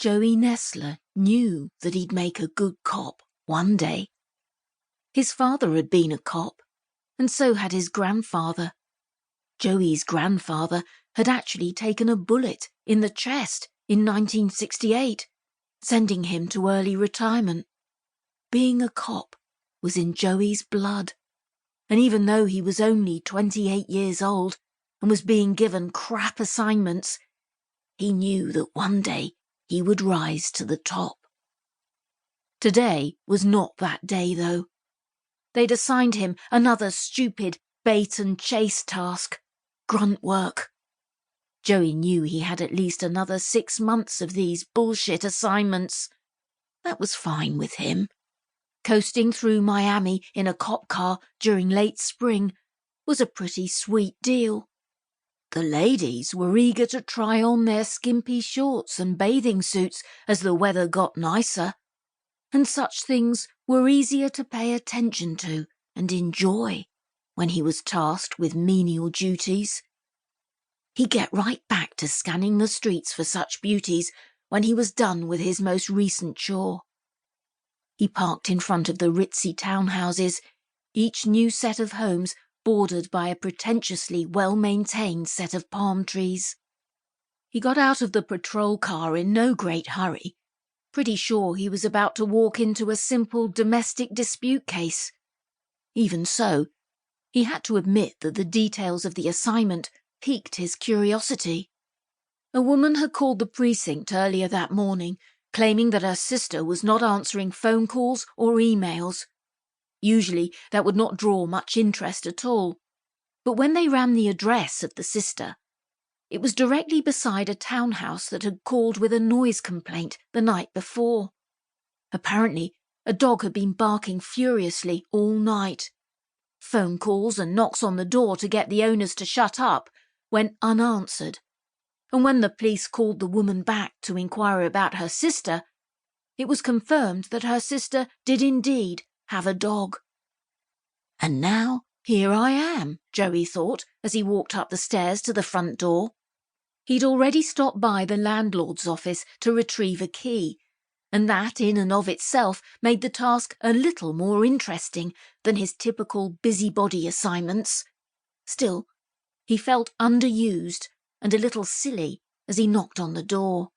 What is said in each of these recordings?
Joey Nestler knew that he'd make a good cop one day. His father had been a cop, and so had his grandfather. Joey's grandfather had actually taken a bullet in the chest in 1968, sending him to early retirement. Being a cop was in Joey's blood, and even though he was only 28 years old and was being given crap assignments, he knew that one day he would rise to the top. Today was not that day, though. They'd assigned him another stupid bait and chase task, grunt work. Joey knew he had at least another 6 months of these bullshit assignments. That was fine with him. Coasting through Miami in a cop car during late spring was a pretty sweet deal. The ladies were eager to try on their skimpy shorts and bathing suits as the weather got nicer, and such things were easier to pay attention to and enjoy when he was tasked with menial duties. He'd get right back to scanning the streets for such beauties when he was done with his most recent chore. He parked in front of the ritzy townhouses, each new set of homes bordered by a pretentiously well-maintained set of palm trees. He got out of the patrol car in no great hurry, pretty sure he was about to walk into a simple domestic dispute case. Even so, he had to admit that the details of the assignment piqued his curiosity. A woman had called the precinct earlier that morning, claiming that her sister was not answering phone calls or emails. Usually that would not draw much interest at all, but when they ran the address of the sister, it was directly beside a townhouse that had called with a noise complaint the night before. Apparently, a dog had been barking furiously all night. Phone calls and knocks on the door to get the owners to shut up went unanswered, and when the police called the woman back to inquire about her sister, it was confirmed that her sister did indeed have a dog. And now here I am, Joey thought as he walked up the stairs to the front door. He'd already stopped by the landlord's office to retrieve a key, and that in and of itself made the task a little more interesting than his typical busybody assignments. Still, he felt underused and a little silly as he knocked on the door.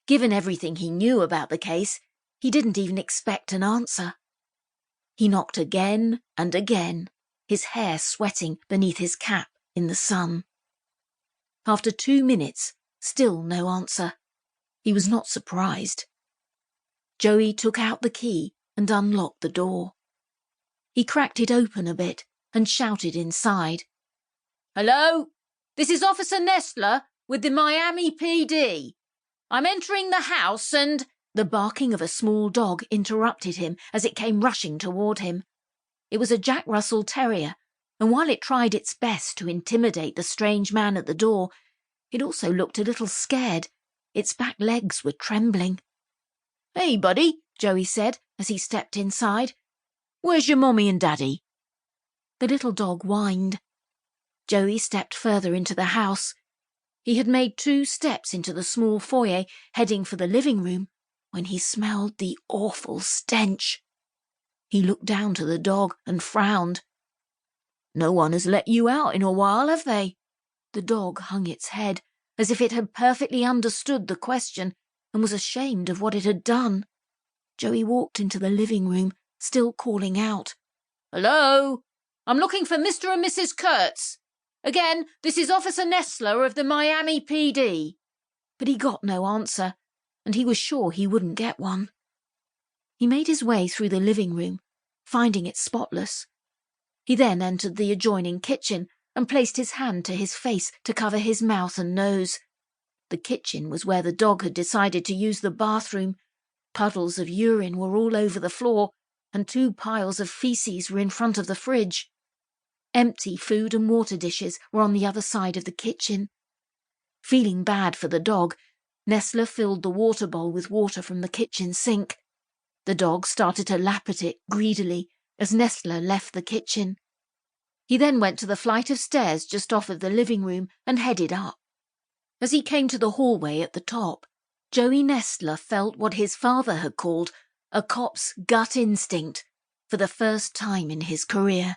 Given everything he knew about the case, he didn't even expect an answer. He knocked again and again, his hair sweating beneath his cap in the sun. After 2 minutes, still no answer. He was not surprised. Joey took out the key and unlocked the door. He cracked it open a bit and shouted inside. "Hello? This is Officer Nestler with the Miami PD. I'm entering the house and—" The barking of a small dog interrupted him as it came rushing toward him. It was a Jack Russell Terrier, and while it tried its best to intimidate the strange man at the door, it also looked a little scared. Its back legs were trembling. "Hey, buddy," Joey said as he stepped inside. "Where's your mommy and daddy?" The little dog whined. Joey stepped further into the house. He had made 2 steps into the small foyer, heading for the living room, when he smelled the awful stench. He looked down to the dog and frowned. "No one has let you out in a while, have they?" The dog hung its head, as if it had perfectly understood the question and was ashamed of what it had done. Joey walked into the living room, still calling out. "Hello? I'm looking for Mr. and Mrs. Kurtz. Again, this is Officer Nestler of the Miami PD." But he got no answer, and he was sure he wouldn't get one. He made his way through the living room, finding it spotless. He then entered the adjoining kitchen and placed his hand to his face to cover his mouth and nose. The kitchen was where the dog had decided to use the bathroom. Puddles of urine were all over the floor, and 2 piles of feces were in front of the fridge. Empty food and water dishes were on the other side of the kitchen. Feeling bad for the dog, Nestler filled the water bowl with water from the kitchen sink. The dog started to lap at it greedily as Nestler left the kitchen. He then went to the flight of stairs just off of the living room and headed up. As he came to the hallway at the top, Joey Nestler felt what his father had called a cop's gut instinct for the first time in his career.